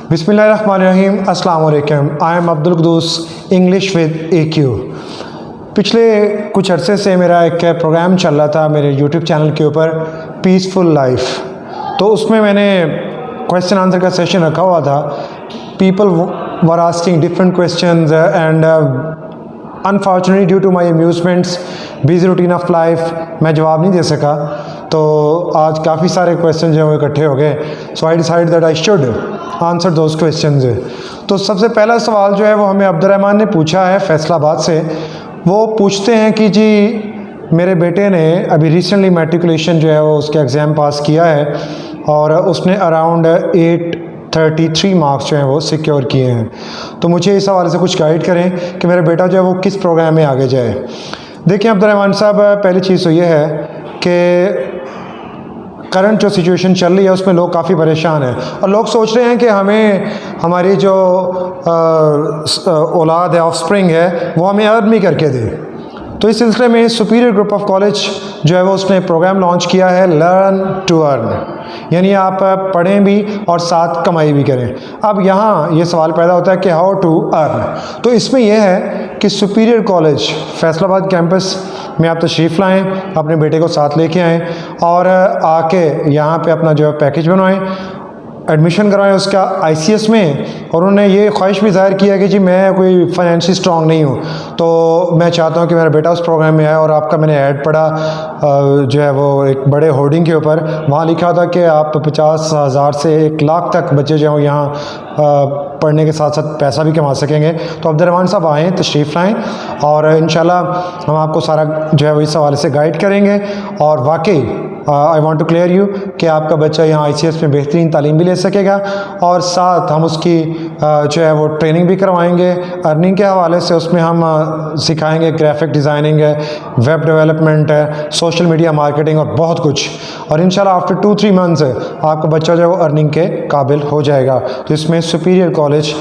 बिस्मिल्लाहिर्रहमानिर्रहीम। अस्सलाम वालेकुम। I am Abdul Quddus, English with AQ। पिछले कुछ अरसे से मेरा एक प्रोग्राम चल रहा था मेरे यूट्यूब चैनल के ऊपर, पीसफुल लाइफ। तो उसमें मैंने क्वेश्चन आंसर का सेशन रखा हुआ था। People were asking different questions and unfortunately due to my amusements, busy routine of life, मैं जवाब नहीं दे सका। तो आज काफ़ी सारे क्वेश्चन जो हैं वो इकट्ठे हो गए। So I decide that I should answer those questions. तो सबसे पहला सवाल जो है वो हमें अब्दुर्रहमान ने पूछा है फैसलाबाद से। वो पूछते हैं कि जी मेरे बेटे ने अभी रिसेंटली मैट्रिकुलेशन जो है वो उसके एग्ज़ाम पास किया है और उसने अराउंड 833 मार्क्स जो हैं वो सिक्योर किए हैं। तो मुझे इस हवाले से कुछ गाइड करें कि मेरा बेटा जो है वो किस प्रोग्राम में आगे जाए। देखिए अब्दुर्रहमान साहब, पहली चीज़ तो ये है कि करंट जो सिचुएशन चल रही है उसमें लोग काफ़ी परेशान हैं और लोग सोच रहे हैं कि हमें हमारी जो औलाद है, ऑफस्प्रिंग है, वो हमें अर्न भी करके दे। तो इस सिलसिले में सुपीरियर ग्रुप ऑफ कॉलेज जो है वो उसने प्रोग्राम लॉन्च किया है, लर्न टू अर्न, यानी आप पढ़ें भी और साथ कमाई भी करें। अब यहाँ ये सवाल पैदा होता है कि हाउ टू अर्न। तो इसमें यह है कि सुपीरियर कॉलेज फैसलाबाद कैंपस में आप तशरीफ़ लाएँ, अपने बेटे को साथ लेके आएँ और आके यहाँ पे अपना जो है पैकेज बनवाएँ, एडमिशन करवाएं उसका ICS में। और उन्होंने ये ख्वाहिश भी ज़ाहिर किया कि जी मैं कोई फाइनेंशियली स्ट्रॉन्ग नहीं हूँ, तो मैं चाहता हूँ कि मेरा बेटा उस प्रोग्राम में आए। और आपका मैंने ऐड पढ़ा जो है वो एक बड़े होर्डिंग के ऊपर, वहाँ लिखा था कि आप 50,000 से 1 लाख तक बच्चे जो हैं यहाँ पढ़ने के साथ साथ पैसा भी कमा सकेंगे। तो अब्दुर्रहमान साहब आएँ, तशरीफ़ लाएँ और इंशाल्लाह हम आपको सारा जो है वो इस हवाले से गाइड करेंगे। और वाकई I want to clear you कि आपका बच्चा यहाँ ICS में बेहतरीन तालीम भी ले सकेगा और साथ हम उसकी जो है वो ट्रेनिंग भी करवाएंगे अर्निंग के हवाले से। उसमें हम सिखाएंगे ग्राफिक डिज़ाइनिंग है, वेब डेवलपमेंट है, सोशल मीडिया मार्केटिंग और बहुत कुछ। और इंशाल्लाह आफ्टर 2-3 मंथ्स आपका बच्चा जो है वो अर्निंग के काबिल हो जाएगा। तो इसमें superior college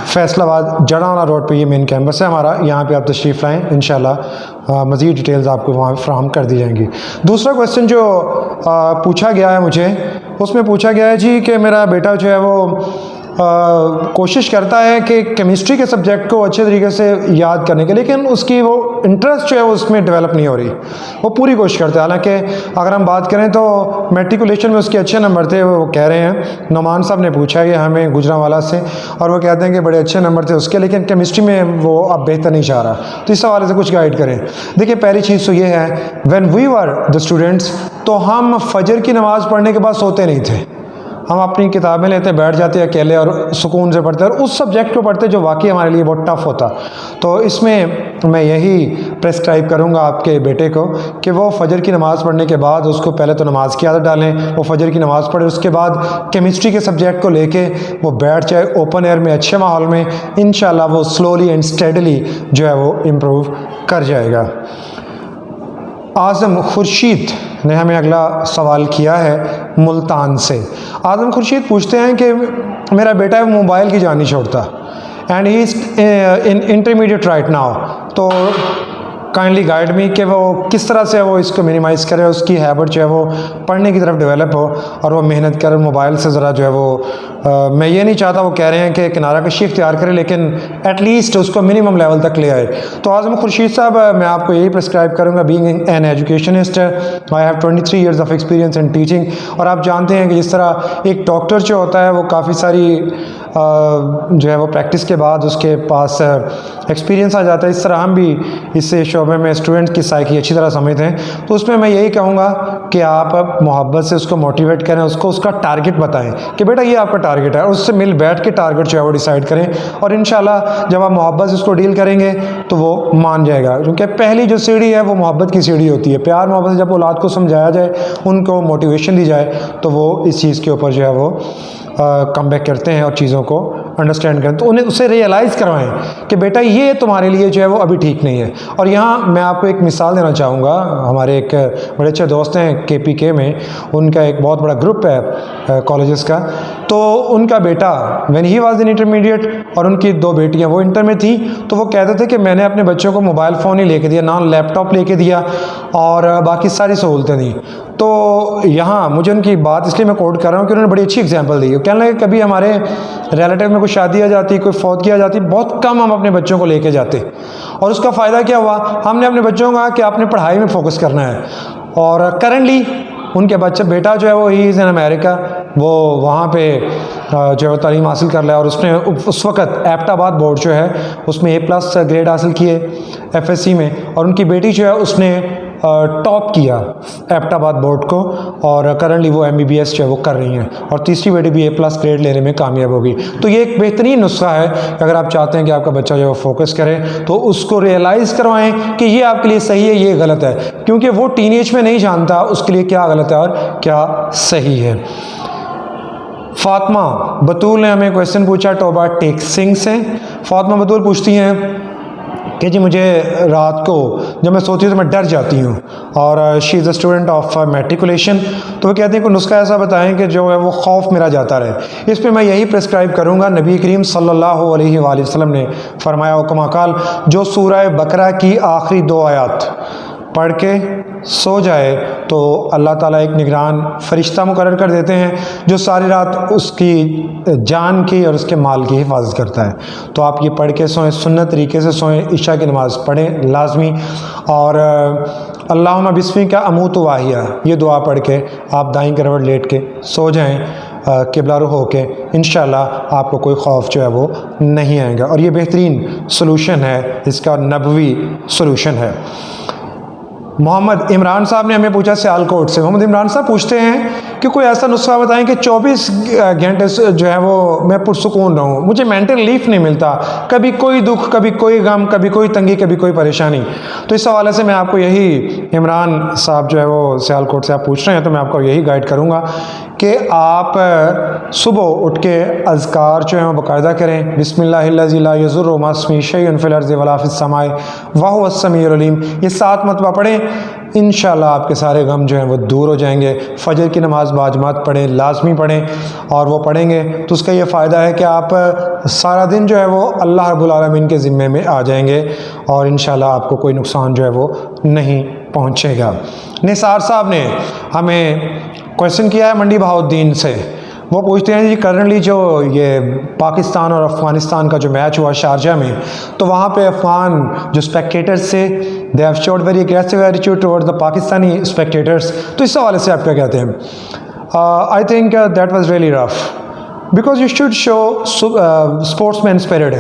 Faisalabad Jaranwala road पे ये मेन कैंपस है हमारा, यहाँ पे आप तशरीफ़ लाएँ, इंशाल्लाह मज़ीद डिटेल्स आपको वहाँ फ्राहम कर दी जाएंगी। दूसरा क्वेश्चन जो पूछा गया है मुझे, उसमें पूछा गया है जी कि मेरा बेटा जो है वो कोशिश करता है कि केमिस्ट्री के सब्जेक्ट को अच्छे तरीके से याद करने के, लेकिन उसकी वो इंटरेस्ट जो है वो उसमें डेवलप नहीं हो रही। वो पूरी कोशिश करता है। हालांकि अगर हम बात करें तो मैट्रिकुलेशन में उसके अच्छे नंबर थे, वो कह रहे हैं। नोमान साहब ने पूछा है हमें गुजरांवाला से, और वो कहते हैं कि बड़े अच्छे नंबर थे उसके, लेकिन केमिस्ट्री में वो अब बेहतर नहीं चाह रहा। तो इस हवाले से कुछ गाइड करें। देखिए पहली चीज़ तो ये है, when we were the students, तो हम फजर की नमाज़ पढ़ने के बाद सोते नहीं थे। हम अपनी किताबें लेते, बैठ जाते अकेले और सुकून से पढ़ते, और उस सब्जेक्ट को पढ़ते जो वाकई हमारे लिए बहुत टफ होता। तो इसमें मैं यही प्रेस्क्राइब करूँगा आपके बेटे को कि वो फजर की नमाज़ पढ़ने के बाद उसको पहले तो नमाज की आदत डालें, वो फजर की नमाज़ पढ़े, उसके बाद केमिस्ट्री के सब्जेक्ट को लेके वो बैठ जाए ओपन एयर में, अच्छे माहौल में। इंशाल्लाह वो स्लोली एंड स्टेडली जो है वो इम्प्रूव कर जाएगा। आज़म खुर्शीद ने हमें अगला सवाल किया है मुल्तान से। आज़म खुर्शीद पूछते हैं कि मेरा बेटा मोबाइल की जान नहीं छोड़ता and he is in intermediate right now, तो काइंडली गाइड मी कि वो किस तरह से वो इसको मिनिमाइज़ करे, उसकी हैबिट जो है वो पढ़ने की तरफ डेवलप हो और वो मेहनत करे, मोबाइल से ज़रा जो है वो मैं ये नहीं चाहता, वो कह रहे हैं कि किनारा कशी इख्तियार करे, लेकिन एटलीस्ट उसको मिनिमम लेवल तक ले आए। तो आज़म खुर्शीद साहब, मैं आपको यही प्रिस्क्राइब करूँगा, being an educationist I have 23 years of experience in teaching. और आप जानते हैं कि जिस तरह एक डॉक्टर जो होता है वो काफ़ी सारी जो है वो प्रैक्टिस के बाद उसके पास एक्सपीरियंस आ जाता है, इस तरह हम भी इस शोबे में स्टूडेंट की साइकी अच्छी तरह समझते हैं। तो उसमें मैं यही कहूँगा कि आप मोहब्बत से उसको मोटिवेट करें, उसको उसका टारगेट बताएं कि बेटा ये आपका टारगेट है, और उससे मिल बैठ के टारगेट जो है वो डिसाइड करें। और इंशाल्लाह जब आप मोहब्बत से उसको डील करेंगे तो वो मान जाएगा, क्योंकि पहली जो सीढ़ी है वो मोहब्बत की सीढ़ी होती है। प्यार मोहब्बत से जब औलाद को समझाया जाए, उनको मोटिवेशन दी जाए, तो वो इस चीज़ के ऊपर जो है वो कम बैक करते हैं और चीज़ों को अंडरस्टैंड करें। तो उन्हें उसे रियलाइज़ करवाएं कि बेटा ये तुम्हारे लिए जो है वो अभी ठीक नहीं है। और यहाँ मैं आपको एक मिसाल देना चाहूँगा। हमारे एक बड़े अच्छे दोस्त हैं KPK में, उनका एक बहुत बड़ा ग्रुप है कॉलेजेस का। तो उनका बेटा when he was in intermediate और उनकी 2 बेटियाँ वो इंटर में थी, तो वो कहते थे कि मैंने अपने बच्चों को मोबाइल फ़ोन ही लेके दिया, ना लैपटॉप लेके दिया और बाकी सारी सहूलतें दी। तो यहाँ मुझे उनकी बात इसलिए मैं कोट कर रहा हूँ कि उन्होंने बड़ी अच्छी एग्जांपल दी है। कहने लगे कभी हमारे रिलेटिव में कोई शादी आ जाती, कोई फौत किया जाती, बहुत कम हम अपने बच्चों को लेके जाते, और उसका फ़ायदा क्या हुआ, हमने अपने बच्चों को कहा कि आपने पढ़ाई में फोकस करना है। और करंटली उनके बेटा जो है वो ही इज़ इन अमेरिका, वो वहाँ पे जो है तालीम हासिल कर लिया, और उसने उस वक़्त एबटाबाद बोर्ड जो है उसमें A+ ग्रेड हासिल किए FSC में, और उनकी बेटी जो है उसने टॉप किया एबटाबाद बोर्ड को, और करंटली वो MBBS जो है वो कर रही हैं, और तीसरी बेटी भी A+ ग्रेड लेने में कामयाब होगी। तो ये एक बेहतरीन नुस्खा है कि अगर आप चाहते हैं कि आपका बच्चा जो है फोकस करे तो उसको रियलाइज़ करवाएं कि ये आपके लिए सही है, ये गलत है, क्योंकि वो टीनेज में नहीं जानता उसके लिए क्या गलत है और क्या सही है। फातिमा बतूल ने हमें क्वेश्चन पूछा टोबा टेक सिंह से। फातिमा बतूल पूछती हैं कि जी मुझे रात को जब मैं सोती हूँ तो मैं डर जाती हूँ, और she is a student of matriculation. तो वो कहती हैं कोई नुस्खा ऐसा बताएं कि जो है वो खौफ मेरा जाता रहे। इस पर मैं यही प्रिस्क्राइब करूँगा, नबी करीम सल्लल्लाहु अलैहि वसल्लम ने फरमाया हुक्म, जो सूरह बकरा की आखिरी 2 आयत पढ़ के सो जाए तो अल्लाह ताला एक निगरान फरिश्ता मुकर्रर कर देते हैं जो सारी रात उसकी जान की और उसके माल की हिफाजत करता है। तो आप ये पढ़ के सोएं, सुन्नत तरीके से सोएं, इशा की नमाज़ पढ़ें लाजमी, और अल्लाहुम्मा बिस्मिका अमूतु वाहिया ये दुआ पढ़ के आप दाईं करवट लेट के सो जाएं किबला रुख होके। इंशाअल्लाह आपको कोई खौफ जो है वो नहीं आएगा, और ये बेहतरीन सलूशन है, इसका नबवी सलूशन है। मोहम्मद इमरान साहब ने हमें पूछा सियालकोट से। मोहम्मद इमरान साहब पूछते हैं कि कोई ऐसा नुस्खा बताएं कि 24 घंटे जो है वो मैं पुरसुकून रहूं, मुझे मेंटल रिलीफ नहीं मिलता, कभी कोई दुख, कभी कोई गम, कभी कोई तंगी, कभी कोई परेशानी। तो इस हवाले से मैं आपको यही, इमरान साहब जो है वो सियालकोट से आप पूछ रहे हैं, तो मैं आपको यही गाइड करूँगा कि आप सुबह उठ के अज़कार जो है वो बाकायदा करें। बिस्मिल्लाहिल्लज़ी ला यज़ुर्रु मा इस्मिही शैउन फ़िल अर्ज़ि वला फ़िस समाई व हुवस समीउल अलीम, ये 7 मरतबा पढ़ें। इंशाअल्लाह आपके सारे गम जो हैं वो दूर हो जाएंगे। फजर की नमाज़ बाजमात पढ़ें, लाजमी पढ़ें, और वो पढ़ेंगे तो उसका ये फ़ायदा है कि आप सारा दिन जो है वो अल्लाह रब्बुल आलमीन के ज़िम्मे में आ जाएंगे, और इंशाअल्लाह आपको कोई नुकसान जो है वो नहीं पहुँचेगा। निसार साहब ने हमें क्वेश्चन किया है मंडी बहाउद्दीन से। वो पूछते हैं जी करंटली जो ये पाकिस्तान और अफ़गानिस्तान का जो मैच हुआ शारजा में, तो वहाँ पे अफ़गान जो स्पेक्टेटर्स थे they have showed very aggressive attitude towards the Pakistani spectators. तो इस हवाले से आप क्या कहते हैं? I think that was really rough because you should show sportsman spirit,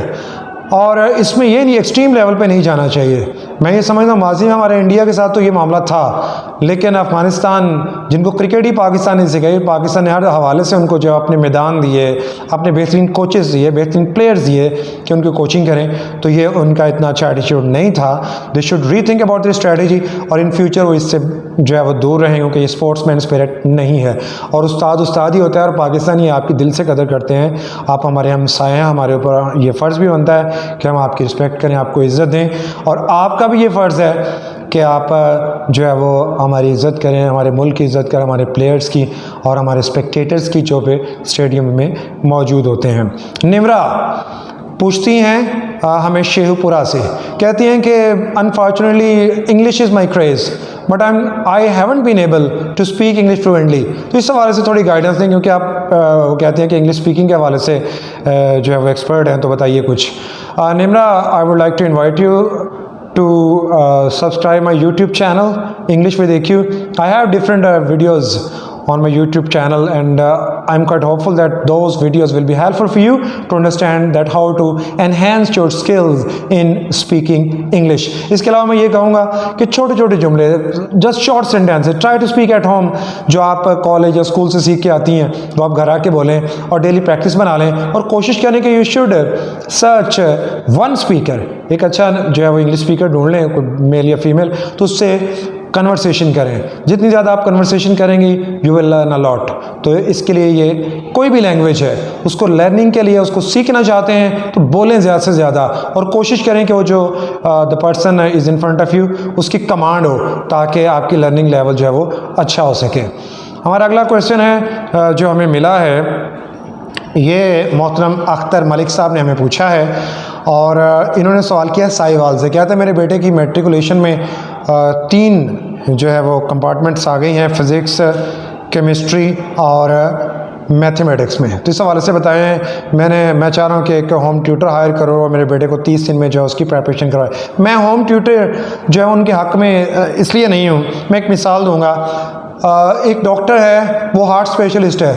और इसमें ये नहीं एक्सट्रीम लेवल पे नहीं जाना चाहिए। मैं ये समझता हूँ माजी में हमारे इंडिया के साथ तो ये मामला था, लेकिन अफ़गानिस्तान जिनको क्रिकेट ही पाकिस्तान ने सिखाई, पाकिस्तान ने हर हवाले से उनको जो अपने मैदान दिए, अपने बेहतरीन कोचेस दिए, बेहतरीन प्लेयर्स दिए कि उनको कोचिंग करें, तो ये उनका इतना अच्छा एटीट्यूड नहीं था। They should rethink about this strategy, और इन फ्यूचर वो इससे जो है वो दूर रहें, क्योंकि ये स्पोर्ट्समैन स्पिरिट नहीं है। और उस्ताद ही होता है, और पाकिस्तानी आपकी दिल से कदर करते हैं, आप हमारे हमसाए हैं, हमारे ऊपर ये फ़र्ज़ भी बनता है कि हम आपकी रिस्पेक्ट करें, आपको इज़्ज़त दें, और आपका भी ये फ़र्ज़ है कि आप जो है वो हमारी इज़्ज़त करें, हमारे मुल्क की इज़्ज़त करें, हमारे प्लेयर्स की और हमारे स्पेक्टेटर्स की जो पे स्टेडियम में मौजूद होते हैं। निमरा पूछती हैं हमें शेखपुरा से, कहती हैं कि unfortunately English is my craze but I haven't been able to speak English fluently. तो इस हवाले से थोड़ी गाइडेंस दें, क्योंकि आप कहते हैं कि इंग्लिश स्पीकिंग के हवाले से जो है वो एक्सपर्ट हैं, तो बताइए कुछ। Nimra, I would like to invite you to subscribe my YouTube channel English with AQ. I have different videos on my YouTube channel, and I'm quite hopeful that those videos will be helpful for you to understand that how to enhance your skills in speaking English. इसके अलावा मैं ये कहूँगा कि छोटे छोटे जुमले, just short sentences, try to speak at home, जो आप कॉलेज या स्कूल से सीख के आती हैं वो आप घर आके बोलें, और डेली प्रैक्टिस बना लें, और कोशिश करें कि you should search one speaker, एक अच्छा जो है वो इंग्लिश स्पीकर ढूंढ लें, कोई मेल या फीमेल, तो उससे कन्वर्सेशन करें। जितनी ज़्यादा आप कन्वर्सेशन करेंगी you will learn a lot. तो इसके लिए ये कोई भी लैंग्वेज है उसको लर्निंग के लिए, उसको सीखना चाहते हैं तो बोलें ज़्यादा से ज़्यादा, और कोशिश करें कि वो जो the person is in front of you उसकी कमांड हो, ताकि आपकी लर्निंग लेवल जो है वो अच्छा हो सके। हमारा अगला क्वेश्चन है जो हमें मिला है, ये मोहतरम अख्तर मलिक साहब ने हमें पूछा है, और इन्होंने सवाल किया साहिवाल से। कहते हैं मेरे बेटे की मैट्रिकुलेशन में 3 जो है वो कंपार्टमेंट्स आ गई हैं फ़िज़िक्स, केमिस्ट्री और मैथमेटिक्स में। तो इस हवाले से बताएं, मैं चाह रहा हूँ कि एक होम ट्यूटर हायर करो और मेरे बेटे को 30 दिन में जो है उसकी प्रिपरेशन करवाए। मैं होम ट्यूटर जो है उनके हक़ में इसलिए नहीं हूँ। मैं एक मिसाल दूँगा। एक डॉक्टर है, वो हार्ट स्पेशलिस्ट है,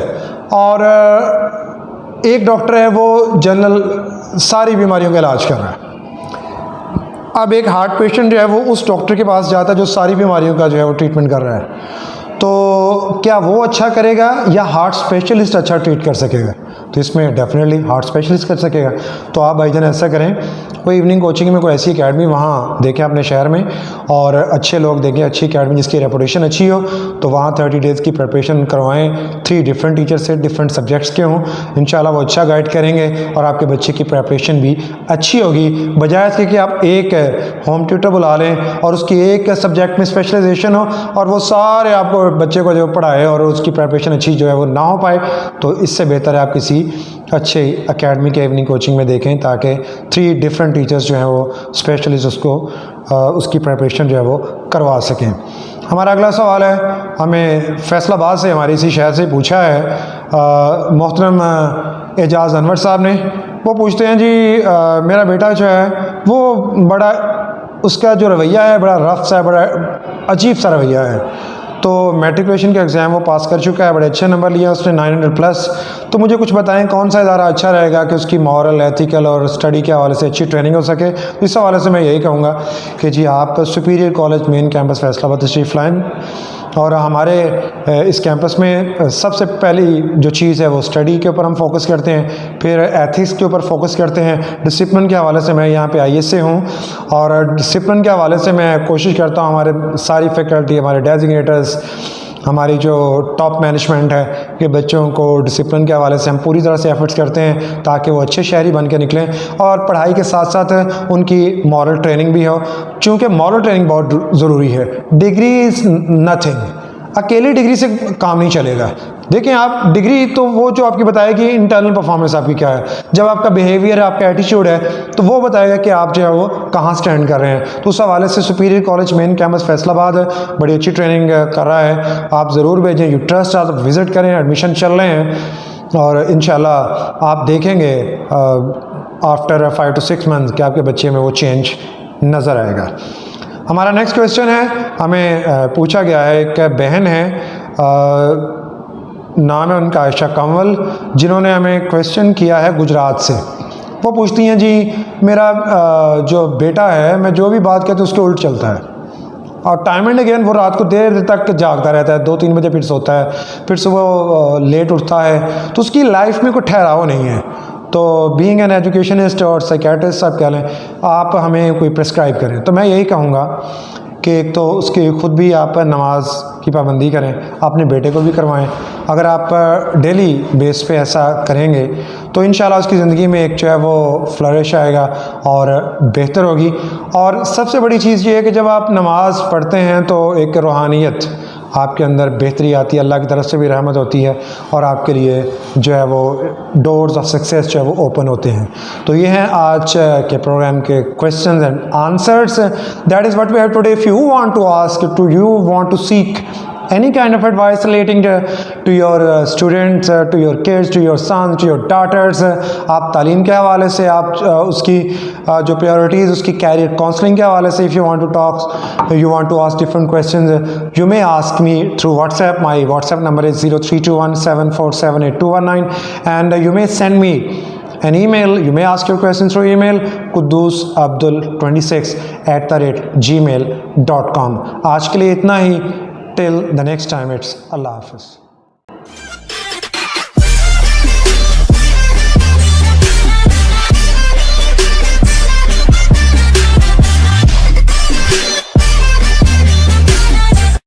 और एक डॉक्टर है वो जनरल सारी बीमारियों का इलाज कर रहा है। अब एक हार्ट पेशेंट जो है वो उस डॉक्टर के पास जाता है जो सारी बीमारियों का जो है वो ट्रीटमेंट कर रहा है। तो क्या वो अच्छा करेगा या हार्ट स्पेशलिस्ट अच्छा ट्रीट कर सकेगा? तो इसमें डेफिनेटली हार्ट स्पेशलिस्ट कर सकेगा। तो आप भाईजान ऐसा करें, कोई इवनिंग कोचिंग में कोई ऐसी एकेडमी वहाँ देखें अपने शहर में, और अच्छे लोग देखें, अच्छी एकेडमी जिसकी रेपुटेशन अच्छी हो, तो वहाँ 30 डेज़ की प्रिपरेशन करवाएं। 3 डिफरेंट टीचर से डिफरेंट सब्जेक्ट्स के हों। इंशाल्लाह वो अच्छा गाइड करेंगे और आपके बच्चे की प्रिपरेशन भी अच्छी होगी। बजाय इसके कि आप एक होम ट्यूटर बुला लें और उसकी एक सब्जेक्ट में स्पेशलाइजेशन हो और वो सारे आपको बच्चे को जो पढ़ाए और उसकी प्रिपरेशन अच्छी जो है वो ना हो पाए। तो इससे बेहतर है आप किसी अच्छे एकेडमी के इवनिंग कोचिंग में देखें, ताकि 3 डिफरेंट टीचर्स जो हैं वो स्पेशलिस्ट उसको उसकी प्रिपरेशन जो है वो करवा सकें। हमारा अगला सवाल है, हमें फैसलाबाद से, हमारे इसी शहर से पूछा है मोहतरम एजाज़ अनवर साहब ने। वो पूछते हैं जी मेरा बेटा जो है वो बड़ा, उसका जो रवैया है बड़ा रफ सा है, बड़ा अजीब सा रवैया है। तो मैट्रिकुलेशन का एग्ज़ाम वो पास कर चुका है, बड़े अच्छे नंबर लिया उसने 900+। तो मुझे कुछ बताएं कौन सा इदारा अच्छा रहेगा कि उसकी मॉरल, एथिकल और स्टडी के हवाले से अच्छी ट्रेनिंग हो सके। इस हवाले से मैं यही कहूँगा कि जी आप superior college main campus Faisalabad तशरीफ़ लाएँ, और हमारे इस कैंपस में सबसे पहली जो चीज़ है वो स्टडी के ऊपर हम फोकस करते हैं, फिर एथिक्स के ऊपर फोकस करते हैं। डिसिप्लिन के हवाले से मैं यहाँ पे IS से हूँ, और डिसिप्लिन के हवाले से मैं कोशिश करता हूँ हमारे सारी फैकल्टी, हमारे डेजिग्नेटर्स, हमारी जो टॉप मैनेजमेंट है कि बच्चों को डिसिप्लिन के हवाले से हम पूरी तरह से एफर्ट्स करते हैं ताकि वो अच्छे शहरी बन के निकलें, और पढ़ाई के साथ साथ उनकी मॉरल ट्रेनिंग भी हो, चूँकि मॉरल ट्रेनिंग बहुत ज़रूरी है। डिग्री इज़ नथिंग, अकेली डिग्री से काम नहीं चलेगा। देखें आप, डिग्री तो वो जो आपकी बताएगी इंटरनल परफॉर्मेंस आपकी क्या है, जब आपका बिहेवियर, आपका एटीट्यूड है तो वो बताएगा कि आप जो है वो कहाँ स्टैंड कर रहे हैं। तो उस हवाले से superior college main campus Faisalabad बड़ी अच्छी ट्रेनिंग कर रहा है, आप ज़रूर भेजें। यू ट्रस्ट, आप विज़िट करें, एडमिशन चल रहे हैं, और इंशाल्लाह आप देखेंगे आफ्टर 5 to 6 मंथ कि आपके बच्चे में वो चेंज नज़र आएगा। हमारा नेक्स्ट क्वेश्चन है, हमें पूछा गया है, एक बहन है, नाम है उनका आयशा कंवल, जिन्होंने हमें क्वेश्चन किया है गुजरात से। वो पूछती हैं जी मेरा जो बेटा है, मैं जो भी बात कहती हूँ उसके उल्ट चलता है, और टाइम एंड अगेन वो रात को देर तक जागता रहता है, 2-3 बजे फिर सोता है, फिर सुबह लेट उठता है, तो उसकी लाइफ में कोई ठहराव नहीं है। तो बीइंग एन एजुकेशनिस्ट और साइकियाट्रिस्ट आप कह लें, आप हमें कोई प्रिस्क्राइब करें। तो मैं यही कहूँगा कि एक तो उसकी खुद भी आप नमाज की पाबंदी करें, अपने बेटे को भी करवाएं। अगर आप डेली बेस पे ऐसा करेंगे तो इंशाल्लाह उसकी ज़िंदगी में एक जो है वो फ्लरिश आएगा और बेहतर होगी। और सबसे बड़ी चीज़ ये है कि जब आप नमाज़ पढ़ते हैं तो एक रूहानियत आपके अंदर बेहतरी आती है, अल्लाह की तरफ से भी रहमत होती है, और आपके लिए जो है वो डोर्स ऑफ सक्सेस जो है वो ओपन होते हैं। तो ये हैं आज के प्रोग्राम के questions and answers. That is what we have today. If you want to ask, to you want to seek any kind of advice relating to your students, to your kids, to your sons, to your daughters, आप तालीम के हवाले से, आप उसकी जो priorities, उसकी career counselling के हवाले से, if you want to talk, you want to ask different questions, you may ask me through WhatsApp. My WhatsApp number is 0321747819, and you may send me an email. You may ask your questions through email quddusabdul26@gmail.com. आज के लिए इतना ही। Till the next time, it's Allah Hafiz.